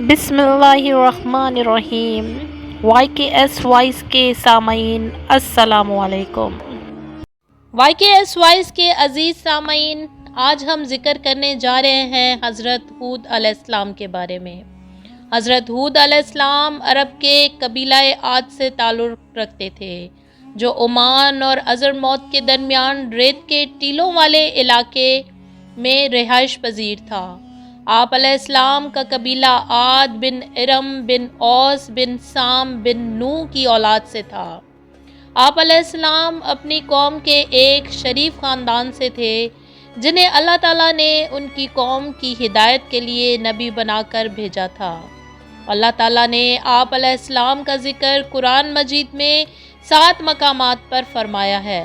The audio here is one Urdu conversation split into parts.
بسم اللہ الرحمن الرحیم۔ وائی کے ایس وائس کے سامعین السلام علیکم۔ وائی کے ایس وائس کے عزیز سامعین، آج ہم ذکر کرنے جا رہے ہیں حضرت ہود علیہ السلام کے بارے میں۔ حضرت ہود علیہ السلام عرب کے قبیلہ عاد سے تعلق رکھتے تھے، جو عمان اور حضرموت کے درمیان ریت کے ٹیلوں والے علاقے میں رہائش پذیر تھا۔ آپ علیہ السلام کا قبیلہ عاد بن ارم بن اوس بن سام بن نو کی اولاد سے تھا۔ آپ علیہ السلام اپنی قوم کے ایک شریف خاندان سے تھے، جنہیں اللہ تعالیٰ نے ان کی قوم کی ہدایت کے لیے نبی بنا کر بھیجا تھا۔ اللہ تعالیٰ نے آپ علیہ السلام کا ذکر قرآن مجید میں 7 مقامات پر فرمایا ہے،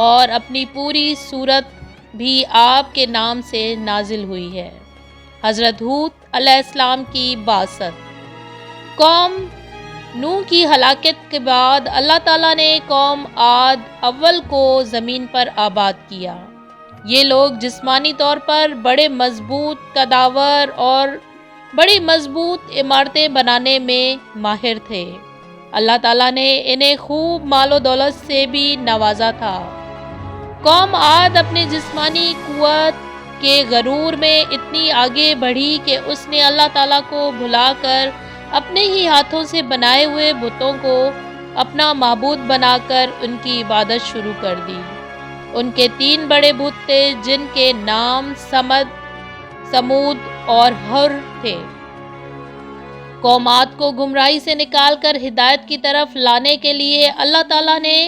اور اپنی پوری سورت بھی آپ کے نام سے نازل ہوئی ہے۔ حضرت ہود علیہ السلام کی بعثت۔ قوم نوح کی ہلاکت کے بعد اللہ تعالیٰ نے قوم عاد اول کو زمین پر آباد کیا۔ یہ لوگ جسمانی طور پر بڑے مضبوط قداور اور بڑی مضبوط عمارتیں بنانے میں ماہر تھے۔ اللہ تعالیٰ نے انہیں خوب مال و دولت سے بھی نوازا تھا۔ قوم عاد اپنے جسمانی قوت کے غرور میں اتنی آگے بڑھی کہ اس نے اللہ تعالیٰ کو بھلا کر اپنے ہی ہاتھوں سے بنائے ہوئے بتوں کو اپنا معبود بنا کر ان کی عبادت شروع کر دی۔ ان کے 3 بڑے بت تھے، جن کے نام سمد، سمود اور ہر تھے۔ قوم عاد کو گمراہی سے نکال کر ہدایت کی طرف لانے کے لیے اللہ تعالیٰ نے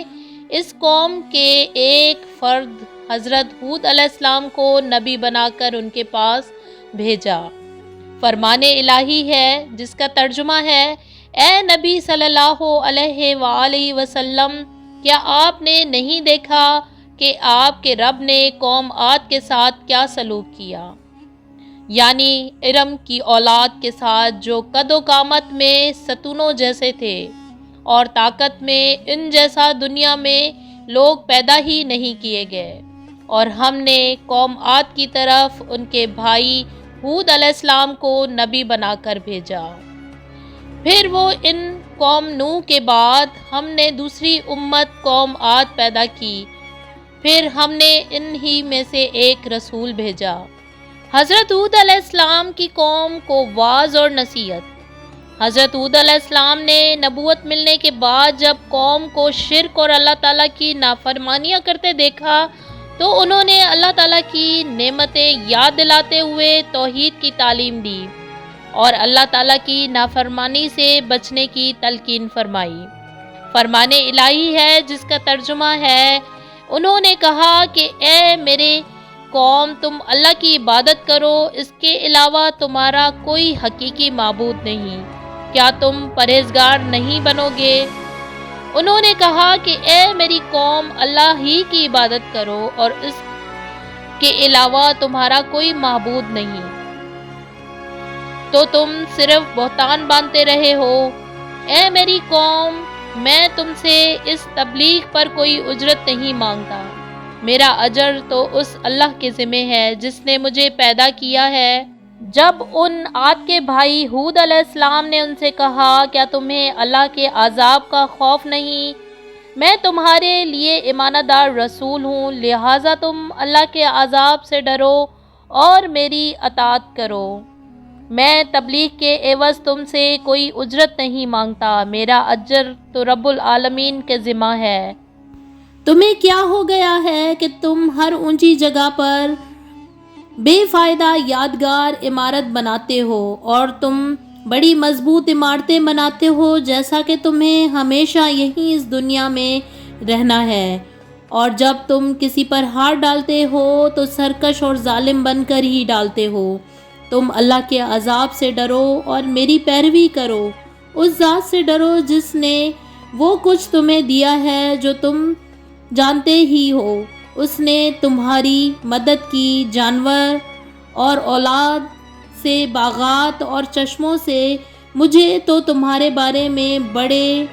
اس قوم کے ایک فرد حضرت ہود علیہ السلام کو نبی بنا کر ان کے پاس بھیجا۔ فرمان الہی ہے، جس کا ترجمہ ہے: اے نبی صلی اللہ علیہ وآلہ وسلم، کیا آپ نے نہیں دیکھا کہ آپ کے رب نے قوم عاد کے ساتھ کیا سلوک کیا؟ یعنی ارم کی اولاد کے ساتھ، جو قد و قامت میں ستونوں جیسے تھے اور طاقت میں ان جیسا دنیا میں لوگ پیدا ہی نہیں کیے گئے، اور ہم نے قوم عاد کی طرف ان کے بھائی ہود علیہ السلام کو نبی بنا کر بھیجا۔ پھر وہ ان قوم نوح کے بعد ہم نے دوسری امت قوم عاد پیدا کی، پھر ہم نے ان ہی میں سے ایک رسول بھیجا۔ حضرت ہود علیہ السلام کی قوم کو واعظ اور نصیحت۔ حضرت ہود علیہ السلام نے نبوت ملنے کے بعد جب قوم کو شرک اور اللہ تعالیٰ کی نافرمانیاں کرتے دیکھا، تو انہوں نے اللہ تعالیٰ کی نعمتیں یاد دلاتے ہوئے توحید کی تعلیم دی اور اللہ تعالیٰ کی نافرمانی سے بچنے کی تلقین فرمائی۔ فرمان الہی ہے، جس کا ترجمہ ہے: انہوں نے کہا کہ اے میرے قوم، تم اللہ کی عبادت کرو، اس کے علاوہ تمہارا کوئی حقیقی معبود نہیں، کیا تم پرہیزگار نہیں بنو گے؟ انہوں نے کہا کہ اے میری قوم، اللہ ہی کی عبادت کرو اور اس کے علاوہ تمہارا کوئی معبود نہیں، تو تم صرف بہتان باندھتے رہے ہو۔ اے میری قوم، میں تم سے اس تبلیغ پر کوئی اجرت نہیں مانگتا، میرا اجر تو اس اللہ کے ذمہ ہے جس نے مجھے پیدا کیا ہے۔ جب ان عاد کے بھائی ہود علیہ السلام نے ان سے کہا، کیا تمہیں اللہ کے عذاب کا خوف نہیں؟ میں تمہارے لیے ایمان دار رسول ہوں، لہٰذا تم اللہ کے عذاب سے ڈرو اور میری اطاعت کرو۔ میں تبلیغ کے عوض تم سے کوئی اجرت نہیں مانگتا، میرا اجر تو رب العالمین کے ذمہ ہے۔ تمہیں کیا ہو گیا ہے کہ تم ہر اونچی جگہ پر بے فائدہ یادگار عمارت بناتے ہو، اور تم بڑی مضبوط عمارتیں بناتے ہو، جیسا کہ تمہیں ہمیشہ یہیں اس دنیا میں رہنا ہے، اور جب تم کسی پر ہاتھ ڈالتے ہو تو سرکش اور ظالم بن کر ہی ڈالتے ہو۔ تم اللہ کے عذاب سے ڈرو اور میری پیروی کرو، اس ذات سے ڈرو جس نے وہ کچھ تمہیں دیا ہے جو تم جانتے ہی ہو۔ اس نے تمہاری مدد کی جانور اور اولاد سے، باغات اور چشموں سے۔ مجھے تو تمہارے بارے میں بڑے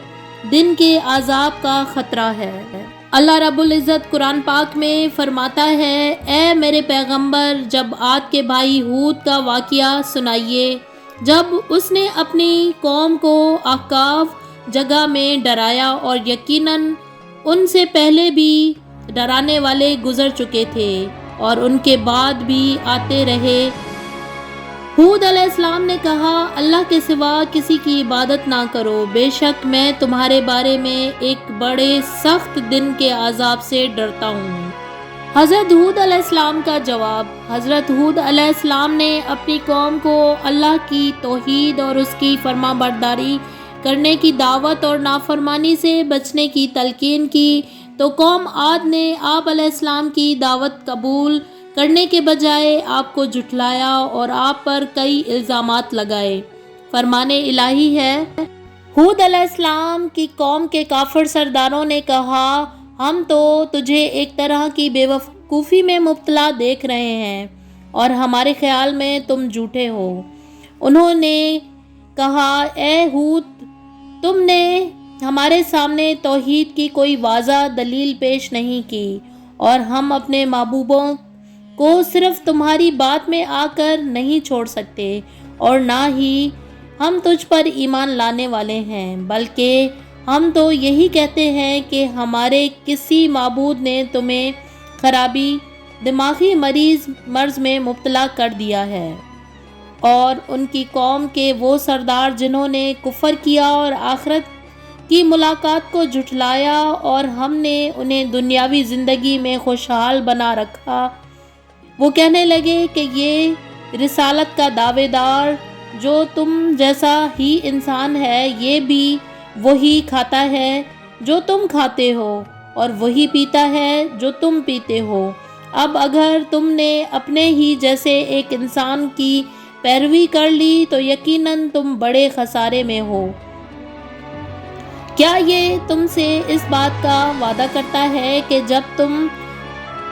دن کے عذاب کا خطرہ ہے۔ اللہ رب العزت قرآن پاک میں فرماتا ہے: اے میرے پیغمبر، جب عاد کے بھائی ہود کا واقعہ سنائیے جب اس نے اپنی قوم کو احقاف جگہ میں ڈرایا اور یقیناً ان سے پہلے بھی ڈرانے والے گزر چکے تھے اور ان کے بعد بھی آتے رہے۔ ہود علیہ السلام نے کہا، اللہ کے سوا کسی کی عبادت نہ کرو، بے شک میں تمہارے بارے میں ایک بڑے سخت دن کے عذاب سے ڈرتا ہوں۔ حضرت ہود علیہ السلام کا جواب۔ حضرت ہود علیہ السلام نے اپنی قوم کو اللہ کی توحید اور اس کی فرما برداری کرنے کی دعوت اور نافرمانی سے بچنے کی تلقین کی تو قوم عاد نے آپ علیہ السلام کی دعوت قبول کرنے کے بجائے آپ کو جھٹلایا اور آپ پر کئی الزامات لگائے۔ فرمان الہی ہے، ہود علیہ السلام کی قوم کے کافر سرداروں نے کہا، ہم تو تجھے ایک طرح کی بے وقوفی میں مبتلا دیکھ رہے ہیں اور ہمارے خیال میں تم جھوٹے ہو۔ انہوں نے کہا، اے ہود، تم نے ہمارے سامنے توحید کی کوئی واضح دلیل پیش نہیں کی اور ہم اپنے محبوبوں کو صرف تمہاری بات میں آ کر نہیں چھوڑ سکتے اور نہ ہی ہم تجھ پر ایمان لانے والے ہیں، بلکہ ہم تو یہی کہتے ہیں کہ ہمارے کسی معبود نے تمہیں خرابی دماغی مرض میں مبتلا کر دیا ہے۔ اور ان کی قوم کے وہ سردار جنہوں نے کفر کیا اور آخرت کی ملاقات کو جھٹلایا اور ہم نے انہیں دنیاوی زندگی میں خوشحال بنا رکھا، وہ کہنے لگے کہ یہ رسالت کا دعوے دار جو تم جیسا ہی انسان ہے، یہ بھی وہی کھاتا ہے جو تم کھاتے ہو اور وہی پیتا ہے جو تم پیتے ہو۔ اب اگر تم نے اپنے ہی جیسے ایک انسان کی پیروی کر لی تو یقیناً تم بڑے خسارے میں ہو۔ کیا یہ تم سے اس بات کا وعدہ کرتا ہے کہ جب تم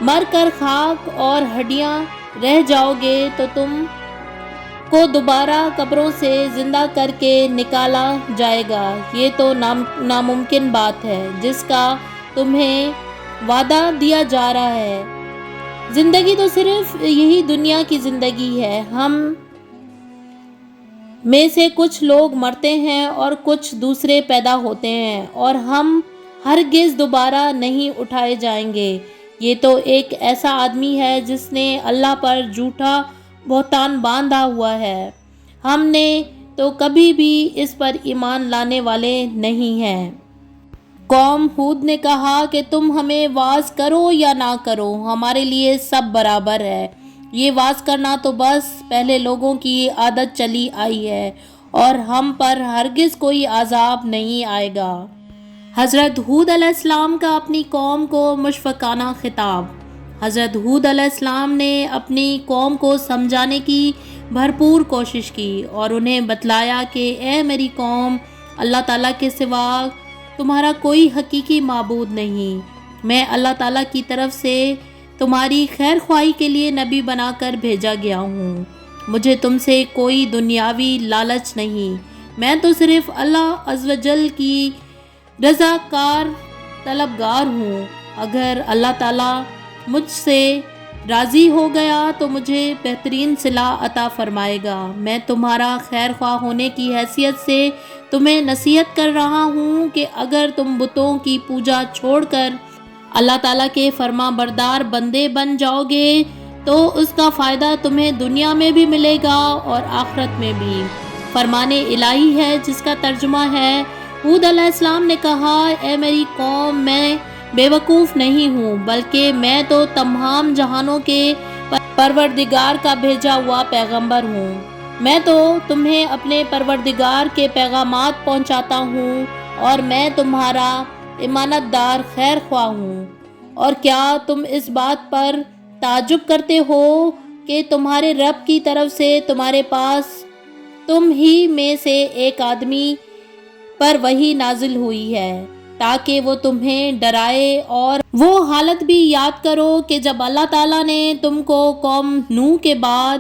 مر کر خاک اور ہڈیاں رہ جاؤ گے تو تم کو دوبارہ قبروں سے زندہ کر کے نکالا جائے گا؟ یہ تو ناممکن بات ہے جس کا تمہیں وعدہ دیا جا رہا ہے۔ زندگی تو صرف یہی دنیا کی زندگی ہے، ہم میں سے کچھ لوگ مرتے ہیں اور کچھ دوسرے پیدا ہوتے ہیں اور ہم ہرگز دوبارہ نہیں اٹھائے جائیں گے۔ یہ تو ایک ایسا آدمی ہے جس نے اللہ پر جھوٹا بہتان باندھا ہوا ہے، ہم نے تو کبھی بھی اس پر ایمان لانے والے نہیں ہیں۔ قوم ہود نے کہا کہ تم ہمیں واعظ کرو یا نہ کرو، ہمارے لیے سب برابر ہے۔ یہ واعظ کرنا تو بس پہلے لوگوں کی عادت چلی آئی ہے اور ہم پر ہرگز کوئی عذاب نہیں آئے گا۔ حضرت ہود علیہ السلام کا اپنی قوم کو مشفقانہ خطاب۔ حضرت ہود علیہ السلام نے اپنی قوم کو سمجھانے کی بھرپور کوشش کی اور انہیں بتلایا کہ اے میری قوم، اللہ تعالیٰ کے سوا تمہارا کوئی حقیقی معبود نہیں۔ میں اللہ تعالیٰ کی طرف سے تمہاری خیر خواہی کے لیے نبی بنا کر بھیجا گیا ہوں۔ مجھے تم سے کوئی دنیاوی لالچ نہیں، میں تو صرف اللہ عز و جل کی رضا کار طلبگار ہوں۔ اگر اللہ تعالیٰ مجھ سے راضی ہو گیا تو مجھے بہترین صلاح عطا فرمائے گا۔ میں تمہارا خیر خواہ ہونے کی حیثیت سے تمہیں نصیحت کر رہا ہوں کہ اگر تم بتوں کی پوجا چھوڑ کر اللہ تعالیٰ کے فرما بردار بندے بن جاؤ گے تو اس کا فائدہ تمہیں دنیا میں بھی ملے گا اور آخرت میں بھی۔ فرمان الہی ہے جس کا ترجمہ ہے، ہود علیہ السلام نے کہا، اے میری قوم، میں بے وقوف نہیں ہوں بلکہ میں تو تمام جہانوں کے پروردگار کا بھیجا ہوا پیغمبر ہوں۔ میں تو تمہیں اپنے پروردگار کے پیغامات پہنچاتا ہوں اور میں تمہارا امانت دار خیر خواہ ہوں۔ اور کیا تم اس بات پر تعجب کرتے ہو کہ تمہارے رب کی طرف سے تمہارے پاس تم ہی میں سے ایک آدمی پر وحی نازل ہوئی ہے تاکہ وہ تمہیں ڈرائے؟ اور وہ حالت بھی یاد کرو کہ جب اللہ تعالیٰ نے تم کو قوم نوح کے بعد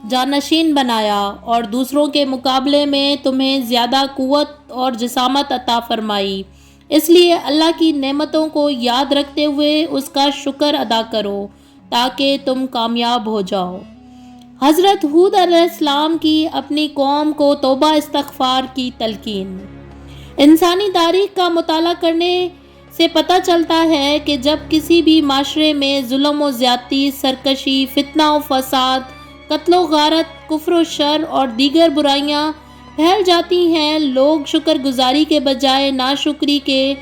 جانشین بنایا اور دوسروں کے مقابلے میں تمہیں زیادہ قوت اور جسامت عطا فرمائی، اس لیے اللہ کی نعمتوں کو یاد رکھتے ہوئے اس کا شکر ادا کرو تاکہ تم کامیاب ہو جاؤ۔ حضرت ہود علیہ السلام کی اپنی قوم کو توبہ استغفار کی تلقین۔ انسانی تاریخ کا مطالعہ کرنے سے پتہ چلتا ہے کہ جب کسی بھی معاشرے میں ظلم و زیادتی، سرکشی، فتنہ و فساد، قتل و غارت، کفر و شر اور دیگر برائیاں پھیل جاتی ہیں، لوگ شکر گزاری کے بجائے ناشکری کے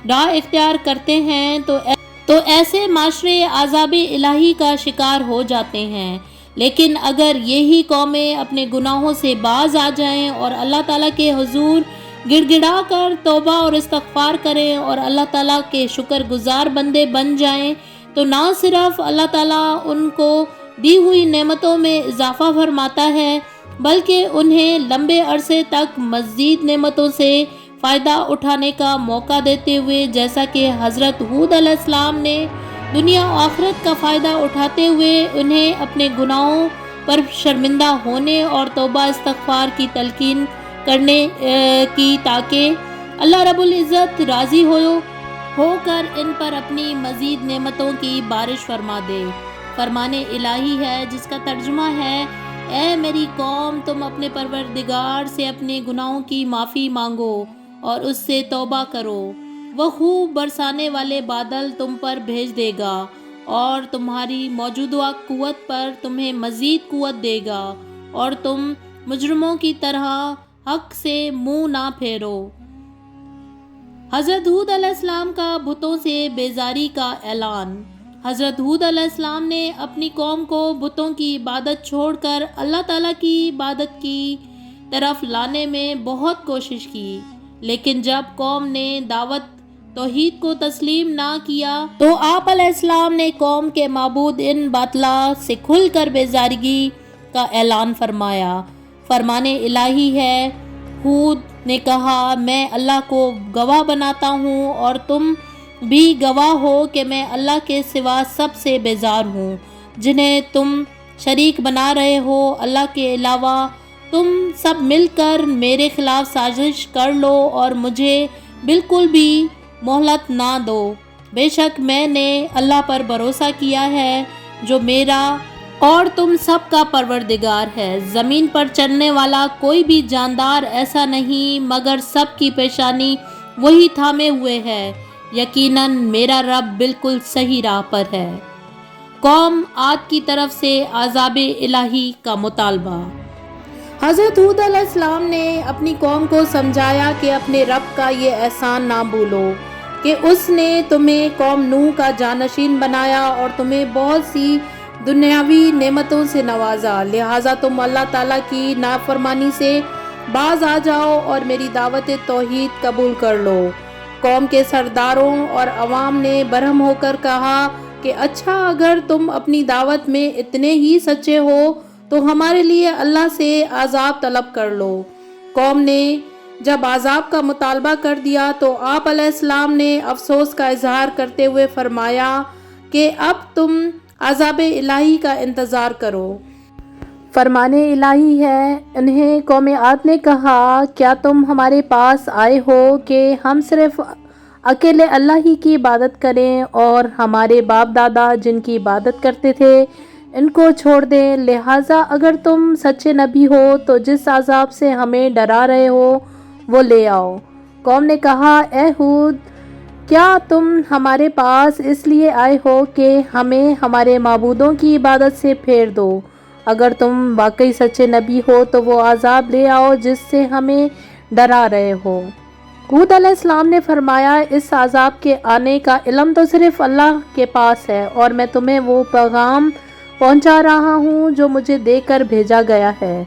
راہ اختیار کرتے ہیں تو ایسے معاشرے عذاب الہی کا شکار ہو جاتے ہیں۔ لیکن اگر یہی قومیں اپنے گناہوں سے باز آ جائیں اور اللہ تعالیٰ کے حضور گڑ گڑا کر توبہ اور استغفار کریں اور اللہ تعالیٰ کے شکر گزار بندے بن جائیں تو نہ صرف اللہ تعالیٰ ان کو دی ہوئی نعمتوں میں اضافہ فرماتا ہے بلکہ انہیں لمبے عرصے تک مزید نعمتوں سے فائدہ اٹھانے کا موقع دیتے ہوئے، جیسا کہ حضرت ہود علیہ السلام نے دنیا و آخرت کا فائدہ اٹھاتے ہوئے انہیں اپنے گناہوں پر شرمندہ ہونے اور توبہ استغفار کی تلقین کرنے کی تاکہ اللہ رب العزت راضی ہو کر ان پر اپنی مزید نعمتوں کی بارش فرما دے۔ فرمان الہی ہے جس کا ترجمہ ہے: اے میری قوم، تم اپنے پروردگار سے اپنے گناہوں کی معافی مانگو اور اس سے توبہ کرو، وہ خوب برسانے والے بادل تم پر بھیج دے گا اور تمہاری موجودہ قوت پر تمہیں مزید قوت دے گا اور تم مجرموں کی طرح حق سے منہ نہ پھیرو۔ حضرت ہود علیہ السلام کا بتوں سے بیزاری کا اعلان۔ حضرت ہود علیہ السلام نے اپنی قوم کو بتوں کی عبادت چھوڑ کر اللہ تعالیٰ کی عبادت کی طرف لانے میں بہت کوشش کی، لیکن جب قوم نے دعوت توحید کو تسلیم نہ کیا تو آپ علیہ السلام نے قوم کے معبود ان باطلا سے کھل کر بیزارگی کا اعلان فرمایا۔ فرمان الہی ہے: ہود نے کہا، میں اللہ کو گواہ بناتا ہوں اور تم بھی گواہ ہو کہ میں اللہ کے سوا سب سے بیزار ہوں جنہیں تم شریک بنا رہے ہو۔ اللہ کے علاوہ تم سب مل کر میرے خلاف سازش کر لو اور مجھے بالکل بھی مہلت نہ دو۔ بے شک میں نے اللہ پر بھروسہ کیا ہے جو میرا اور تم سب کا پروردگار ہے۔ زمین پر چلنے والا کوئی بھی جاندار ایسا نہیں مگر سب کی پیشانی وہی تھامے ہوئے ہے۔ یقیناً میرا رب بالکل صحیح راہ پر ہے۔ قوم عاد کی طرف سے عذاب الہی کا مطالبہ۔ حضرت ہود علیہ السلام نے اپنی قوم کو سمجھایا کہ اپنے رب کا یہ احسان نہ بھولو کہ اس نے تمہیں قوم نوح کا جانشین بنایا اور تمہیں بہت سی دنیاوی نعمتوں سے نوازا، لہٰذا تم اللہ تعالیٰ کی نافرمانی سے باز آ جاؤ اور میری دعوت توحید قبول کر لو۔ قوم کے سرداروں اور عوام نے برہم ہو کر کہا کہ اچھا، اگر تم اپنی دعوت میں اتنے ہی سچے ہو تو ہمارے لیے اللہ سے عذاب طلب کر لو۔ قوم نے جب عذاب کا مطالبہ کر دیا تو آپ علیہ السلام نے افسوس کا اظہار کرتے ہوئے فرمایا کہ اب تم عذاب الہی کا انتظار کرو۔ فرمان الہی ہے: انہیں قوم عاد نے کہا، کیا تم ہمارے پاس آئے ہو کہ ہم صرف اکیلے اللہ ہی کی عبادت کریں اور ہمارے باپ دادا جن کی عبادت کرتے تھے ان کو چھوڑ دیں؟ لہٰذا اگر تم سچے نبی ہو تو جس عذاب سے ہمیں ڈرا رہے ہو وہ لے آؤ۔ قوم نے کہا، اے ہود، کیا تم ہمارے پاس اس لیے آئے ہو کہ ہمیں ہمارے معبودوں کی عبادت سے پھیر دو؟ اگر تم واقعی سچے نبی ہو تو وہ عذاب لے آؤ جس سے ہمیں ڈرا رہے ہو۔ ہود علیہ السلام نے فرمایا، اس عذاب کے آنے کا علم تو صرف اللہ کے پاس ہے اور میں تمہیں وہ پیغام پہنچا رہا ہوں جو مجھے دے کر بھیجا گیا ہے،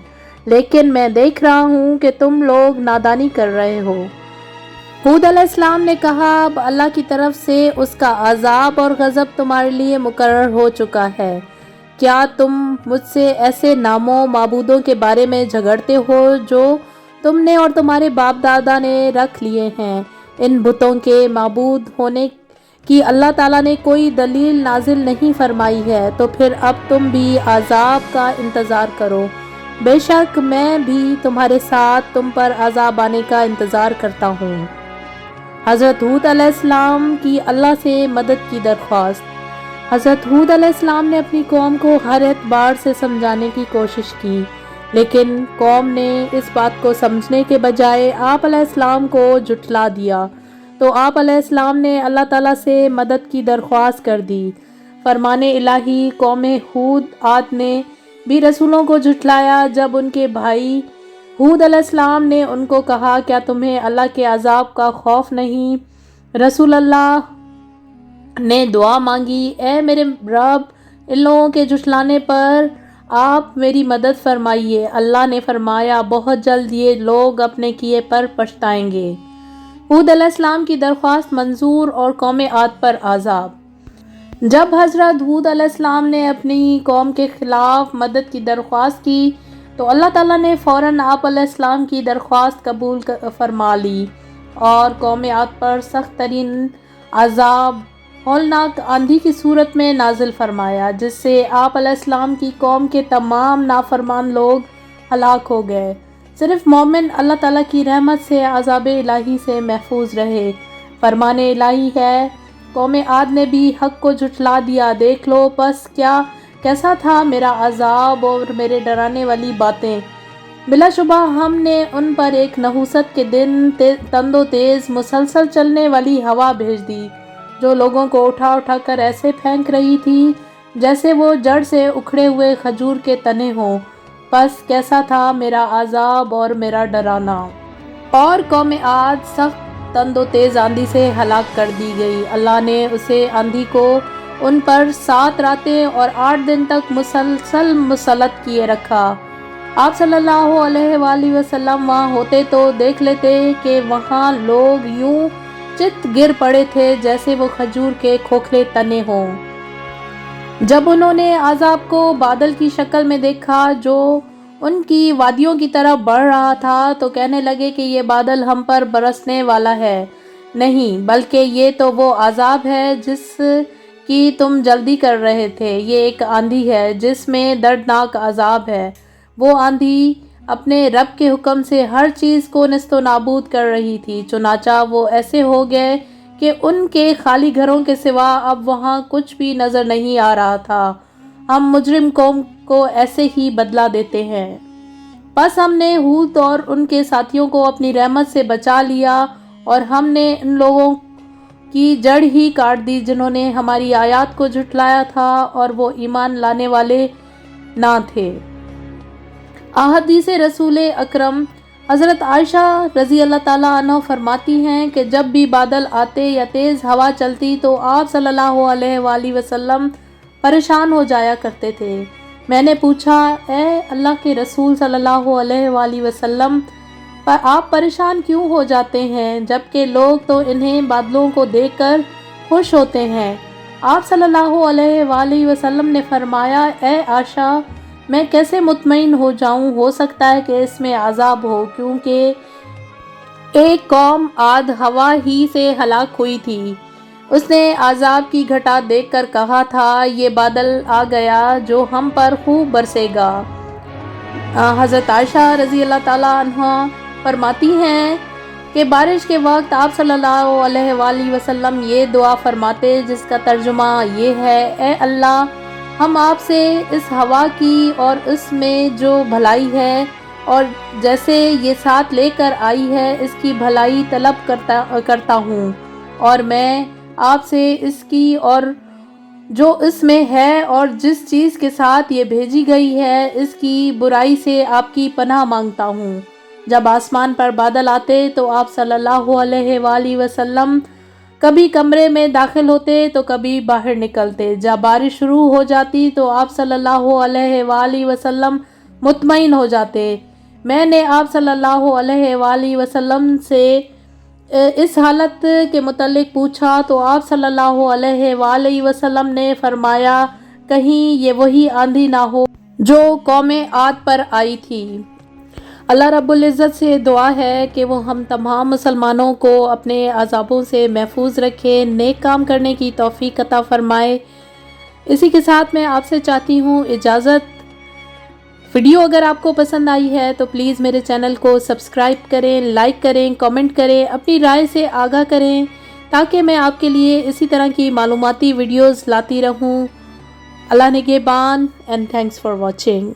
لیکن میں دیکھ رہا ہوں کہ تم لوگ نادانی کر رہے ہو۔ ہود علیہ السلام نے کہا، اب اللہ کی طرف سے اس کا عذاب اور غضب تمہارے لیے مقرر ہو چکا ہے۔ کیا تم مجھ سے ایسے ناموں معبودوں کے بارے میں جھگڑتے ہو جو تم نے اور تمہارے باپ دادا نے رکھ لیے ہیں؟ ان بتوں کے معبود ہونے کی اللہ تعالیٰ نے کوئی دلیل نازل نہیں فرمائی ہے، تو پھر اب تم بھی عذاب کا انتظار کرو۔ بے شک میں بھی تمہارے ساتھ تم پر عذاب آنے کا انتظار کرتا ہوں۔ حضرت ہود علیہ السلام کی اللہ سے مدد کی درخواست۔ حضرت ہود علیہ السلام نے اپنی قوم کو ہر اعتبار سے سمجھانے کی کوشش کی، لیکن قوم نے اس بات کو سمجھنے کے بجائے آپ علیہ السلام کو جھٹلا دیا، تو آپ علیہ السلام نے اللہ تعالیٰ سے مدد کی درخواست کر دی۔ فرمان الہی، قوم ہود عاد نے بھی رسولوں کو جھٹلایا جب ان کے بھائی ہود علیہ السلام نے ان کو کہا، کیا تمہیں اللہ کے عذاب کا خوف نہیں؟ رسول اللہ نے دعا مانگی، اے میرے رب، ان لوگوں کے جھٹلانے پر آپ میری مدد فرمائیے۔ اللہ نے فرمایا، بہت جلد یہ لوگ اپنے کیے پر پچھتائیں گے۔ ہود علیہ السلام کی درخواست منظور اور قوم عاد پر عذاب۔ جب حضرت ہود علیہ السلام نے اپنی قوم کے خلاف مدد کی درخواست کی تو اللہ تعالیٰ نے فوراً آپ علیہ السلام کی درخواست قبول فرما لی اور قوم عاد پر سخت ترین عذاب ہولناک آندھی کی صورت میں نازل فرمایا، جس سے آپ علیہ السلام کی قوم کے تمام نافرمان لوگ ہلاک ہو گئے۔ صرف مومن اللہ تعالیٰ کی رحمت سے عذاب الہی سے محفوظ رہے۔ فرمان الہی ہے، قوم عاد نے بھی حق کو جھٹلا دیا، دیکھ لو پس کیسا تھا میرا عذاب اور میرے ڈرانے والی باتیں۔ بلا شبہ ہم نے ان پر ایک نحوست کے دن تند و تیز مسلسل چلنے والی ہوا بھیج دی، جو لوگوں کو اٹھا اٹھا کر ایسے پھینک رہی تھی جیسے وہ جڑ سے اکھڑے ہوئے کھجور کے تنے ہوں۔ پس کیسا تھا میرا عذاب اور میرا ڈرانا۔ اور قوم عاد سخت تند و تیز آندھی سے ہلاک کر دی گئی۔ اللہ نے اسے آندھی کو ان پر 7 راتیں اور 8 دن تک مسلسل مسلط کیے رکھا۔ آپ صلی اللہ علیہ وآلہ وسلم وہاں ہوتے تو دیکھ لیتے کہ وہاں لوگ یوں چت گر پڑے تھے جیسے وہ کھجور کے کھوکھلے تنے ہوں۔ جب انہوں نے عذاب کو بادل کی شکل میں دیکھا جو ان کی وادیوں کی طرف بڑھ رہا تھا تو کہنے لگے کہ یہ بادل ہم پر برسنے والا ہے، نہیں بلکہ یہ تو وہ عذاب ہے جس کی تم جلدی کر رہے تھے، یہ ایک آندھی ہے جس میں دردناک عذاب ہے۔ وہ آندھی اپنے رب کے حکم سے ہر چیز کو نیست و نابود کر رہی تھی، چنانچہ وہ ایسے ہو گئے کہ ان کے خالی گھروں کے سوا اب وہاں کچھ بھی نظر نہیں آ رہا تھا۔ ہم مجرم قوم کو ایسے ہی بدلہ دیتے ہیں۔ پس ہم نے ہود اور ان کے ساتھیوں کو اپنی رحمت سے بچا لیا اور ہم نے ان لوگوں کی جڑ ہی کاٹ دی جنہوں نے ہماری آیات کو جھٹلایا تھا اور وہ ایمان لانے والے نہ تھے۔ احادیث رسول اکرم، حضرت عائشہ رضی اللہ تعالیٰ عنہ فرماتی ہیں کہ جب بھی بادل آتے یا تیز ہوا چلتی تو آپ صلی اللہ علیہ وآلہ وسلم پریشان ہو جایا کرتے تھے۔ میں نے پوچھا، اے اللہ کے رسول صلی اللہ علیہ وآلہ وسلم، آپ پریشان کیوں ہو جاتے ہیں جبکہ لوگ تو انہیں بادلوں کو دیکھ کر خوش ہوتے ہیں؟ آپ صلی اللہ علیہ وآلہ وسلم نے فرمایا، اے عائشہ، میں کیسے مطمئن ہو جاؤں؟ ہو سکتا ہے کہ اس میں عذاب ہو، کیونکہ ایک قوم عاد ہوا ہی سے ہلاک ہوئی تھی۔ اس نے عذاب کی گھٹا دیکھ کر کہا تھا، یہ بادل آ گیا جو ہم پر خوب برسے گا۔ حضرت عائشہ رضی اللہ تعالیٰ عنہ فرماتی ہیں کہ بارش کے وقت آپ صلی اللہ علیہ وآلہ وسلم یہ دعا فرماتے جس کا ترجمہ یہ ہے، اے اللہ، ہم آپ سے اس ہوا کی اور اس میں جو بھلائی ہے اور جیسے یہ ساتھ لے کر آئی ہے اس کی بھلائی طلب کرتا ہوں، اور میں آپ سے اس کی اور جو اس میں ہے اور جس چیز کے ساتھ یہ بھیجی گئی ہے اس کی برائی سے آپ کی پناہ مانگتا ہوں۔ جب آسمان پر بادل آتے تو آپ صلی اللہ علیہ وآلہ وسلم کبھی کمرے میں داخل ہوتے تو کبھی باہر نکلتے۔ جب بارش شروع ہو جاتی تو آپ صلی اللہ علیہ وآلہ وسلم مطمئن ہو جاتے۔ میں نے آپ صلی اللہ علیہ وآلہ وسلم سے اس حالت کے متعلق پوچھا تو آپ صلی اللہ علیہ وآلہ وسلم نے فرمایا، کہیں یہ وہی آندھی نہ ہو جو قوم عاد پر آئی تھی۔ اللہ رب العزت سے دعا ہے کہ وہ ہم تمام مسلمانوں کو اپنے عذابوں سے محفوظ رکھے، نیک کام کرنے کی توفیق عطا فرمائے۔ اسی کے ساتھ میں آپ سے چاہتی ہوں اجازت۔ ویڈیو اگر آپ کو پسند آئی ہے تو پلیز میرے چینل کو سبسکرائب کریں، لائک کریں، کامنٹ کریں، اپنی رائے سے آگاہ کریں تاکہ میں آپ کے لیے اسی طرح کی معلوماتی ویڈیوز لاتی رہوں. اللہ نگہبان اینڈ تھینکس فار واچنگ.